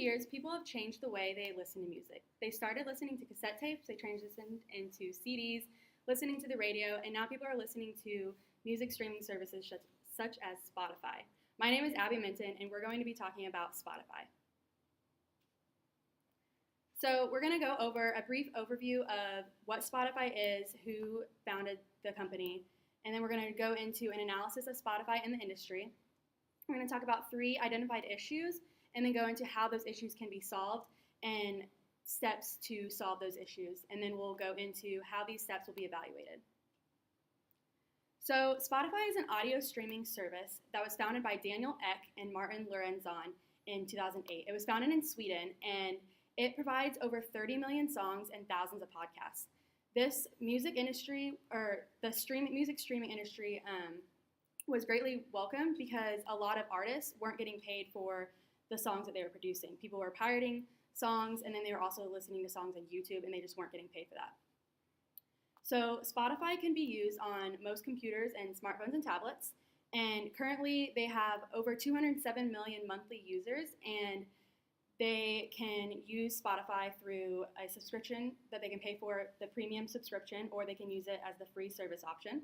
years, people have changed the way they listen to music. They started listening to cassette tapes, they transitioned into CDs, listening to the radio, and now people are listening to music streaming services such as Spotify. My name is Abby Minton, and we're going to be talking about Spotify. So we're going to go over a brief overview of what Spotify is, who founded the company, and then we're going to go into an analysis of Spotify and the industry. We're going to talk about 3 identified issues, and then go into how those issues can be solved and steps to solve those issues. And then we'll go into how these steps will be evaluated. So Spotify is an audio streaming service that was founded by Daniel Ek and Martin Lorenzon in 2008. It was founded in Sweden, and it provides over 30 million songs and thousands of podcasts. This music industry, or the music streaming industry, was greatly welcomed because a lot of artists weren't getting paid for the songs that they were producing. People were pirating songs, and then they were also listening to songs on YouTube, and they just weren't getting paid for that. So Spotify can be used on most computers and smartphones and tablets, and currently they have over 207 million monthly users, and they can use Spotify through a subscription that they can pay for, the premium subscription, or they can use it as the free service option.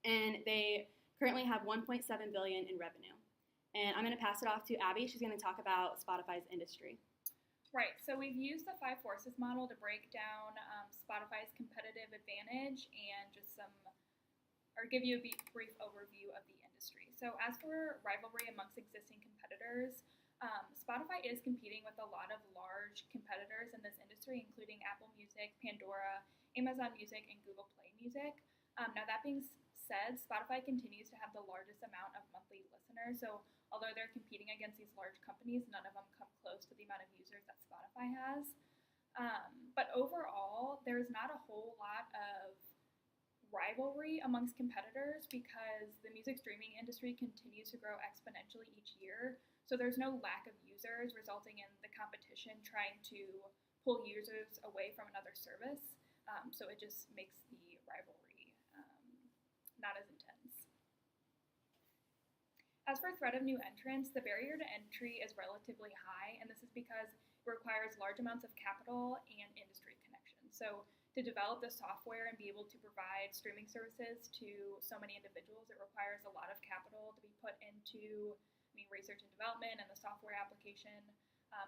And they currently have $1.7 billion in revenue. And I'm going to pass it off to Abby. She's going to talk about Spotify's industry. Right, so we've used the 5 forces model to break down Spotify's competitive advantage and give you a brief overview of the industry. So as for rivalry amongst existing competitors, Spotify is competing with a lot of large competitors in this industry, including Apple Music, Pandora, Amazon Music, and Google Play Music. Now that being said, Spotify continues to have the largest amount of monthly listeners, so although they're competing against these large companies, none of them come close to the amount of users that Spotify has. But overall, there's not a whole lot of rivalry amongst competitors because the music streaming industry continues to grow exponentially each year. So there's no lack of users, resulting in the competition trying to pull users away from another service. So it just makes the rivalry not as intense. As for threat of new entrants, the barrier to entry is relatively high, and this is because it requires large amounts of capital and industry connections. So to develop the software and be able to provide streaming services to so many individuals, it requires a lot of capital to be put into research and development and the software application,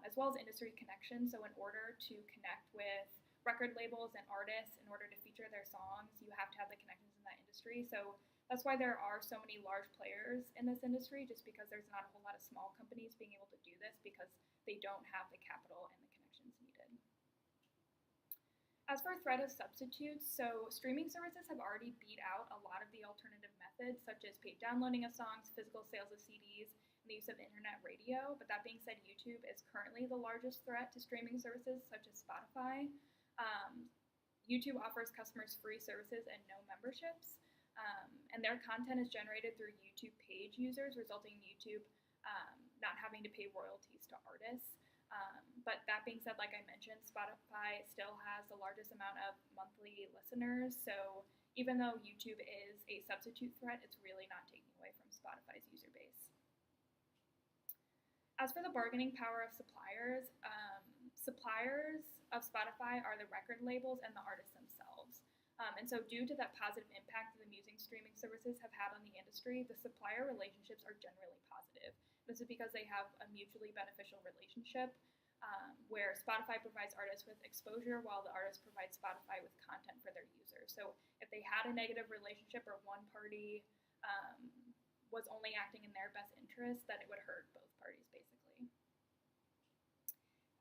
as well as industry connections. So in order to connect with record labels and artists, in order to feature their songs, you have to have the connections in that industry. So that's why there are so many large players in this industry, just because there's not a whole lot of small companies being able to do this because they don't have the capital and the connections needed. As for threat of substitutes, so streaming services have already beat out a lot of the alternative methods, such as paid downloading of songs, physical sales of CDs, and the use of internet radio. But that being said, YouTube is currently the largest threat to streaming services, such as Spotify. YouTube offers customers free services and no memberships, and their content is generated through YouTube page users, resulting in YouTube not having to pay royalties to artists. But that being said, like I mentioned, Spotify still has the largest amount of monthly listeners, so even though YouTube is a substitute threat, it's really not taking away from Spotify's user base. As for the bargaining power of suppliers, suppliers of Spotify are the record labels and the artists themselves. And so due to that positive impact that the music streaming services have had on the industry, the supplier relationships are generally positive. This is because they have a mutually beneficial relationship where Spotify provides artists with exposure while the artists provide Spotify with content for their users. So if they had a negative relationship or one party was only acting in their best interest, then it would hurt both parties, basically.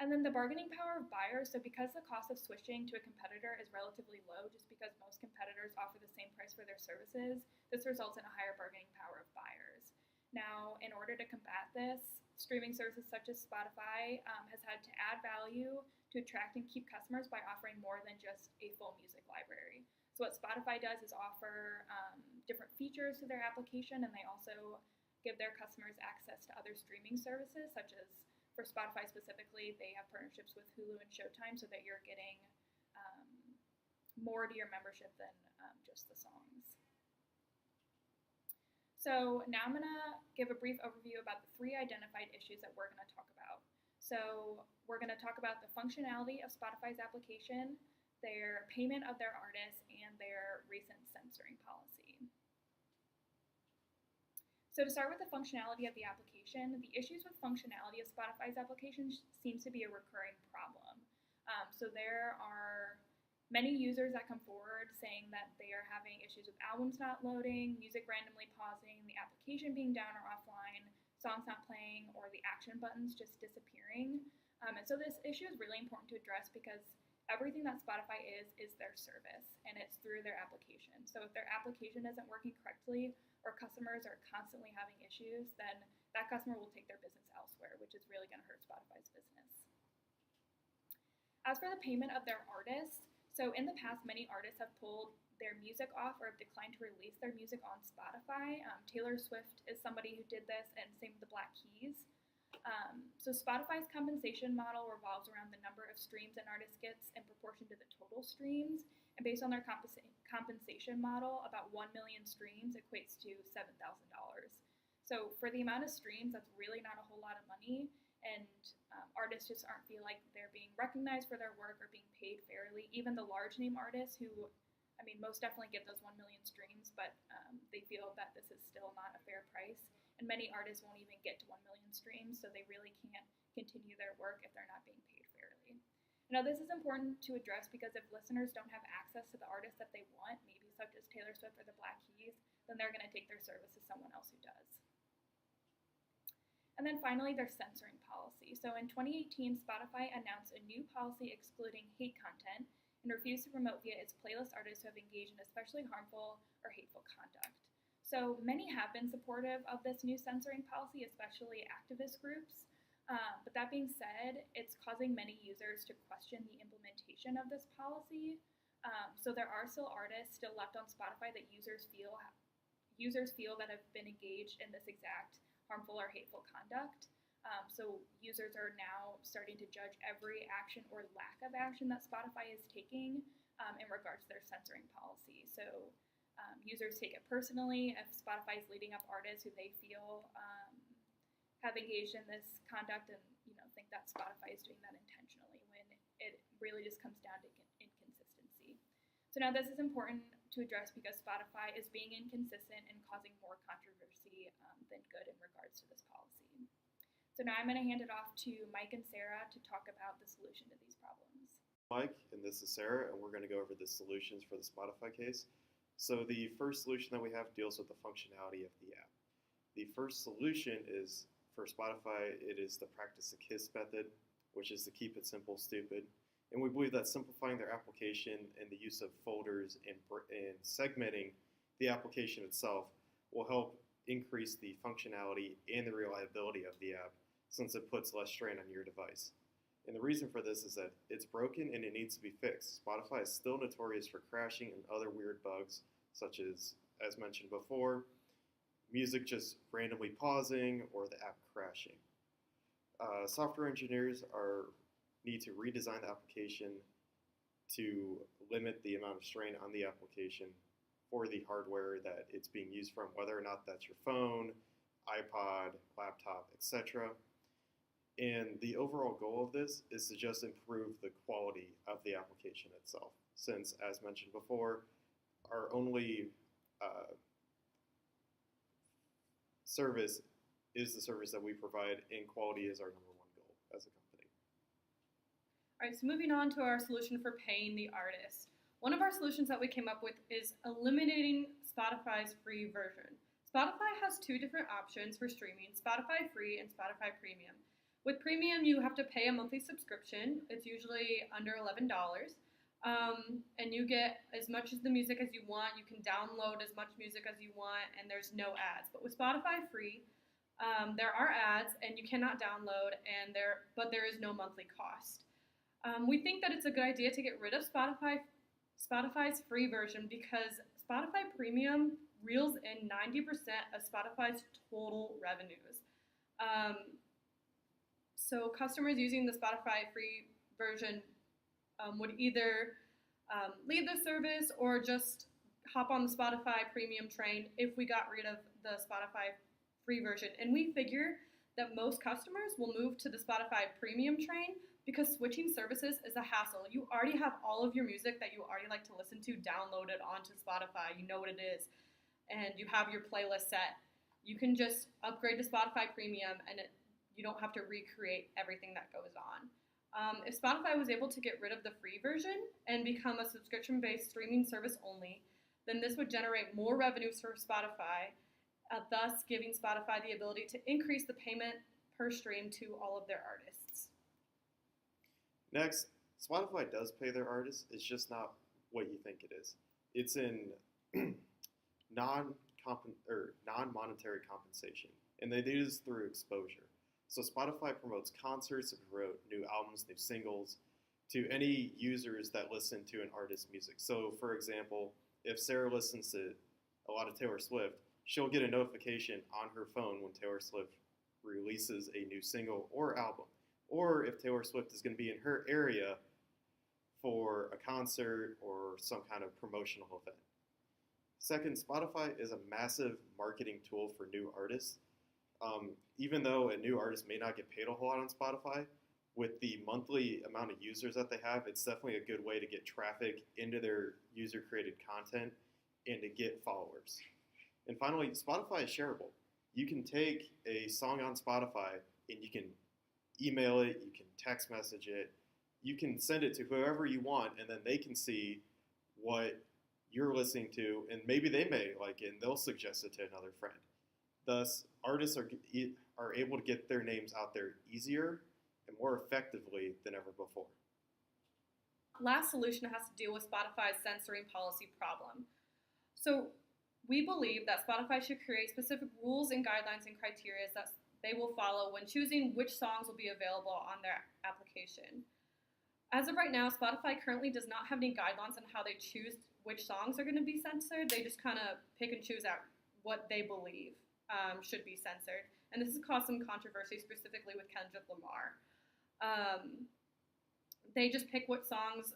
And then the bargaining power of buyers, so because the cost of switching to a competitor is relatively low, just because most competitors offer the same price for their services, this results in a higher bargaining power of buyers. Now, in order to combat this, streaming services such as Spotify has had to add value to attract and keep customers by offering more than just a full music library. So what Spotify does is offer different features to their application, and they also give their customers access to other streaming services, such as, for Spotify specifically, they have partnerships with Hulu and Showtime so that you're getting more to your membership than just the songs. So now I'm going to give a brief overview about the 3 identified issues that we're going to talk about. So we're going to talk about the functionality of Spotify's application, their payment of their artists, and their recent censoring policy. So to start with the functionality of the application, the issues with functionality of Spotify's application seems to be a recurring problem. So there are many users that come forward saying that they are having issues with albums not loading, music randomly pausing, the application being down or offline, songs not playing, or the action buttons just disappearing. And so this issue is really important to address because everything that Spotify is their service, and it's through their application. So if their application isn't working correctly, or customers are constantly having issues, then that customer will take their business elsewhere, which is really going to hurt Spotify's business. As for the payment of their artists, so in the past, many artists have pulled their music off or have declined to release their music on Spotify. Taylor Swift is somebody who did this, and same with the Black Keys. So Spotify's compensation model revolves around the number of streams an artist gets in proportion to the total streams. And based on their compensation model, about 1 million streams equates to $7,000. So for the amount of streams, that's really not a whole lot of money. And artists just aren't feel like they're being recognized for their work or being paid fairly. Even the large name artists who, I mean, most definitely get those 1 million streams, but they feel that this is still not a fair price. And many artists won't even get to 1 million streams, so they really can't continue their work if they're not being paid fairly. Now, this is important to address because if listeners don't have access to the artists that they want, maybe such as Taylor Swift or the Black Keys, then they're going to take their service to someone else who does. And then finally, their censoring policy. So in 2018, Spotify announced a new policy excluding hate content and refused to promote via its playlist artists who have engaged in especially harmful or hateful conduct. So many have been supportive of this new censoring policy, especially activist groups. But that being said, it's causing many users to question the implementation of this policy. So there are still artists still left on Spotify that users feel that have been engaged in this exact harmful or hateful conduct. So users are now starting to judge every action or lack of action that Spotify is taking in regards to their censoring policy. So users take it personally if Spotify is leading up artists who they feel have engaged in this conduct and think that Spotify is doing that intentionally when it really just comes down to inconsistency. So now this is important to address because Spotify is being inconsistent and causing more controversy than good in regards to this policy. So now I'm going to hand it off to Mike and Sarah to talk about the solution to these problems. Mike, and this is Sarah, and we're going to go over the solutions for the Spotify case. So the first solution that we have deals with the functionality of the app. The first solution is, for Spotify, it is the practice the KISS method, which is to keep it simple, stupid. And we believe that simplifying their application and the use of folders and segmenting the application itself will help increase the functionality and the reliability of the app since it puts less strain on your device. And the reason for this is that it's broken and it needs to be fixed. Spotify is still notorious for crashing and other weird bugs, such as mentioned before, music just randomly pausing or the app crashing. Software engineers need to redesign the application to limit the amount of strain on the application for the hardware that it's being used from, whether or not that's your phone, iPod, laptop, etc. And the overall goal of this is to just improve the quality of the application itself, since, as mentioned before, our only service is the service that we provide, and quality is our number one goal as a company. All right, so moving on to our solution for paying the artist. One of our solutions that we came up with is eliminating Spotify's free version. Spotify has two different options for streaming, Spotify Free and Spotify Premium. With Premium, you have to pay a monthly subscription. It's usually under $11. And you get as much of the music as you want. You can download as much music as you want, and there's no ads. But with Spotify Free, there are ads, and you cannot download, but there is no monthly cost. We think that it's a good idea to get rid of Spotify's free version because Spotify Premium reels in 90% of Spotify's total revenues. So customers using the Spotify free version would either leave the service or just hop on the Spotify Premium train if we got rid of the Spotify free version. And we figure that most customers will move to the Spotify Premium train because switching services is a hassle. You already have all of your music that you already like to listen to downloaded onto Spotify. You know what it is, and you have your playlist set. You can just upgrade to Spotify Premium, and you don't have to recreate everything that goes on. If Spotify was able to get rid of the free version and become a subscription-based streaming service only, then this would generate more revenues for Spotify, thus giving Spotify the ability to increase the payment per stream to all of their artists. Next, Spotify does pay their artists. It's just not what you think it is. It's in non-monetary compensation, and they do this through exposure. So Spotify promotes concerts and promote new albums, new singles to any users that listen to an artist's music. So, for example, if Sarah listens to a lot of Taylor Swift, she'll get a notification on her phone when Taylor Swift releases a new single or album. Or if Taylor Swift is going to be in her area for a concert or some kind of promotional event. Second, Spotify is a massive marketing tool for new artists. Even though a new artist may not get paid a whole lot on Spotify, with the monthly amount of users that they have, it's definitely a good way to get traffic into their user-created content and to get followers. And finally, Spotify is shareable. You can take a song on Spotify and you can email it, you can text message it, you can send it to whoever you want, and then they can see what you're listening to, and maybe they may like it and they'll suggest it to another friend. Thus, artists are able to get their names out there easier and more effectively than ever before. Last solution has to deal with Spotify's censoring policy problem. So we believe that Spotify should create specific rules and guidelines and criteria that they will follow when choosing which songs will be available on their application. As of right now, Spotify currently does not have any guidelines on how they choose which songs are going to be censored. They just kind of pick and choose out what they believe should be censored. And this has caused some controversy, specifically with Kendrick Lamar. They just pick what songs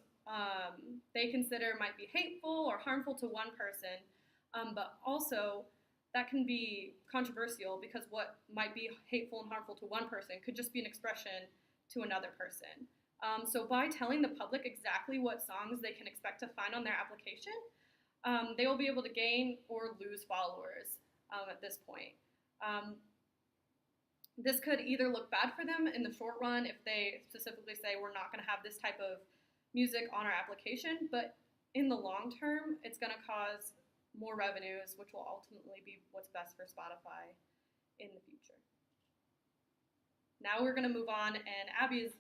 they consider might be hateful or harmful to one person, but also that can be controversial because what might be hateful and harmful to one person could just be an expression to another person. So by telling the public exactly what songs they can expect to find on their application, they will be able to gain or lose followers at this point. This could either look bad for them in the short run if they specifically say we're not going to have this type of music on our application, but in the long term, it's going to cause more revenues, which will ultimately be what's best for Spotify in the future. Now we're going to move on, and Abby's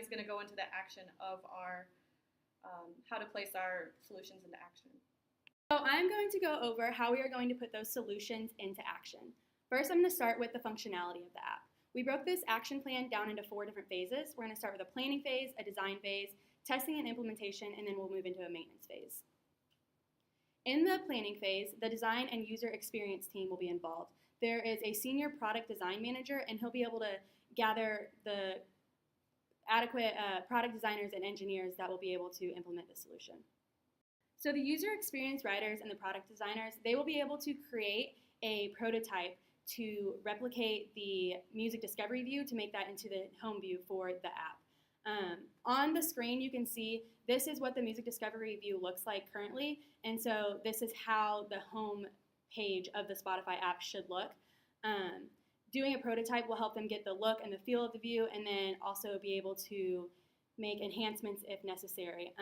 going to go into the action of our how to place our solutions into action. So I'm going to go over how we are going to put those solutions into action. First, I'm going to start with the functionality of the app. We broke this action plan down into 4 different phases. We're going to start with a planning phase, a design phase, testing and implementation, and then we'll move into a maintenance phase. In the planning phase, the design and user experience team will be involved. There is a senior product design manager, and he'll be able to gather the adequate product designers and engineers that will be able to implement the solution. So the user experience writers and the product designers, they will be able to create a prototype to replicate the music discovery view to make that into the home view for the app. On the screen, you can see this is what the music discovery view looks like currently, and so this is how the home page of the Spotify app should look. Doing a prototype will help them get the look and the feel of the view, and then also be able to make enhancements if necessary.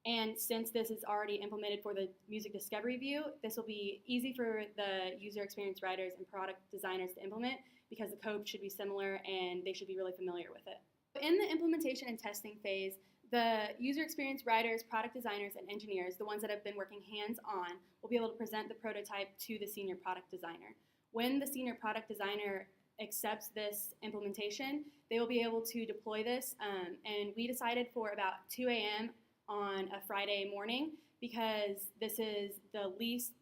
And since this is already implemented for the music discovery view, this will be easy for the user experience writers and product designers to implement because the code should be similar and they should be really familiar with it. In the implementation and testing phase, the user experience writers, product designers, and engineers, the ones that have been working hands-on, will be able to present the prototype to the senior product designer. When the senior product designer accepts this implementation, they will be able to deploy this, and we decided for about 2 a.m. on a Friday morning because this is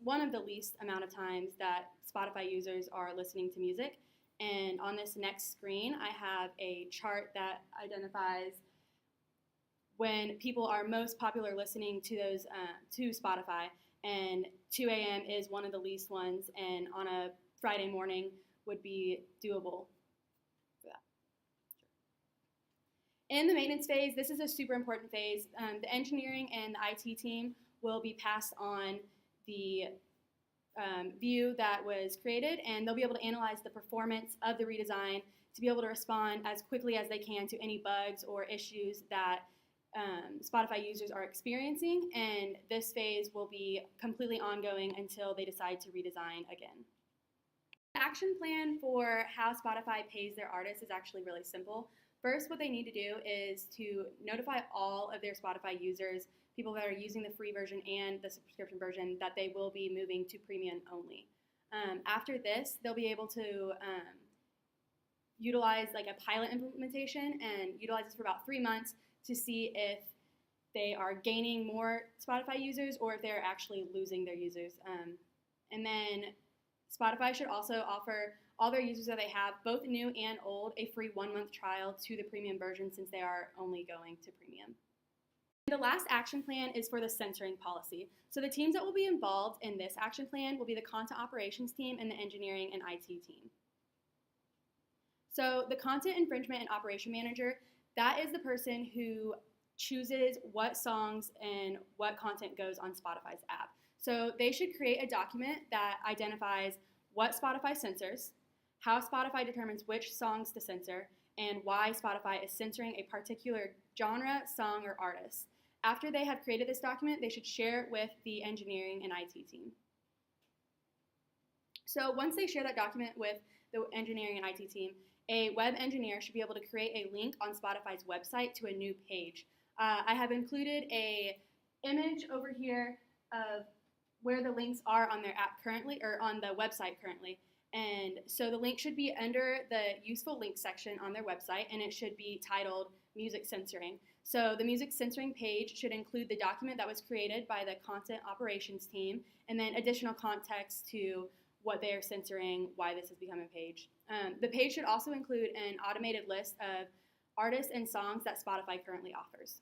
one of the least amount of times that Spotify users are listening to music. And on this next screen, I have a chart that identifies when people are most popular listening to those to Spotify, and 2 a.m. is one of the least ones, and on a Friday morning would be doable In the maintenance phase, this is a super important phase. The engineering and the IT team will be passed on the view that was created, and they'll be able to analyze the performance of the redesign to be able to respond as quickly as they can to any bugs or issues that Spotify users are experiencing, and this phase will be completely ongoing until they decide to redesign again. The action plan for how Spotify pays their artists is actually really simple. First, what they need to do is to notify all of their Spotify users, people that are using the free version and the subscription version, that they will be moving to premium only. After this, they'll be able to utilize like a pilot implementation and utilize this for about 3 months to see if they are gaining more Spotify users or if they're actually losing their users. And then Spotify should also offer all their users that they have, both new and old, a free 1-month trial to the premium version since they are only going to premium. The last action plan is for the censoring policy. So the teams that will be involved in this action plan will be the content operations team and the engineering and IT team. So the content infringement and operation manager, that is the person who chooses what songs and what content goes on Spotify's app. So they should create a document that identifies what Spotify censors, how Spotify determines which songs to censor, and why Spotify is censoring a particular genre, song, or artist. After they have created this document, they should share it with the engineering and IT team. So once they share that document with the engineering and IT team, a web engineer should be able to create a link on Spotify's website to a new page. I have included an image over here of where the links are on their app currently, or on the website currently. And so the link should be under the useful links section on their website, and it should be titled Music Censoring. So the music censoring page should include the document that was created by the content operations team, and then additional context to what they are censoring, why this has become a page. The page should also include an automated list of artists and songs that Spotify currently offers.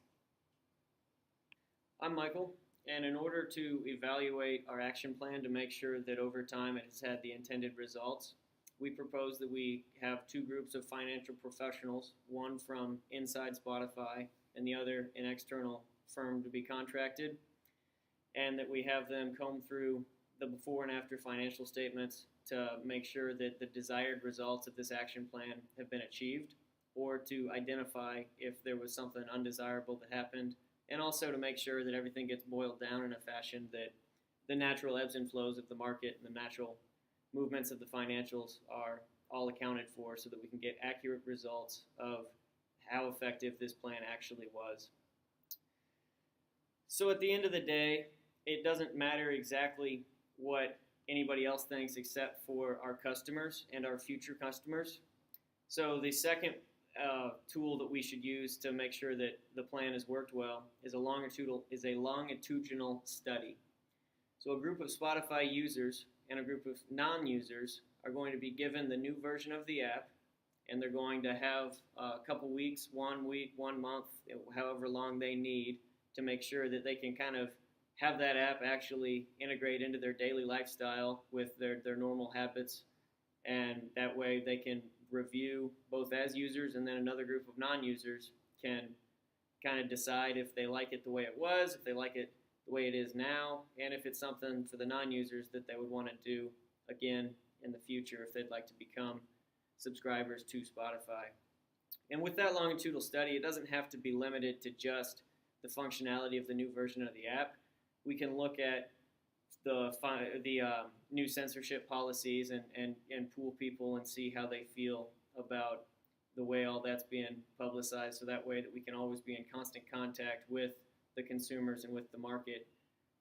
I'm Michael, and in order to evaluate our action plan to make sure that over time it has had the intended results, we propose that we have 2 groups of financial professionals, one from inside Spotify and the other an external firm to be contracted, and that we have them comb through the before and after financial statements to make sure that the desired results of this action plan have been achieved, or to identify if there was something undesirable that happened, and also to make sure that everything gets boiled down in a fashion that the natural ebbs and flows of the market and the natural movements of the financials are all accounted for so that we can get accurate results of how effective this plan actually was. So at the end of the day, it doesn't matter exactly what anybody else thinks except for our customers and our future customers. So the second tool that we should use to make sure that the plan has worked well is a longitudinal study. So a group of Spotify users and a group of non-users are going to be given the new version of the app, and they're going to have a couple weeks, 1 week, 1 month, however long they need to make sure that they can kind of have that app actually integrate into their daily lifestyle with their normal habits, and that way they can review both as users, and then another group of non-users can kind of decide if they like it the way it was, if they like it the way it is now, and if it's something for the non-users that they would want to do again in the future if they'd like to become subscribers to Spotify. And with that longitudinal study, it doesn't have to be limited to just the functionality of the new version of the app. We can look at the new censorship policies and pool people and see how they feel about the way all that's being publicized, so that way that we can always be in constant contact with the consumers and with the market,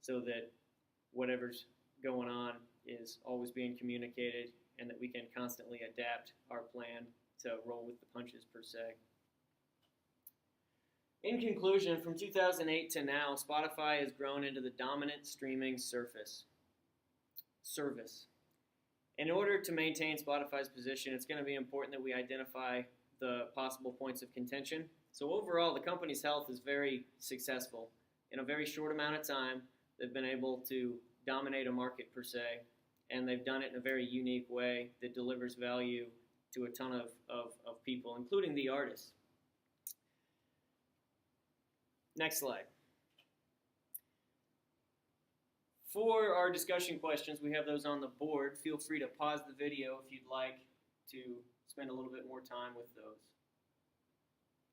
so that whatever's going on is always being communicated and that we can constantly adapt our plan to roll with the punches per se. In conclusion, from 2008 to now, Spotify has grown into the dominant streaming service. In order to maintain Spotify's position, it's going to be important that we identify the possible points of contention. So overall, the company's health is very successful. In a very short amount of time, they've been able to dominate a market per se, and they've done it in a very unique way that delivers value to a ton of people, including the artists. Next slide. For our discussion questions, we have those on the board. Feel free to pause the video if you'd like to spend a little bit more time with those.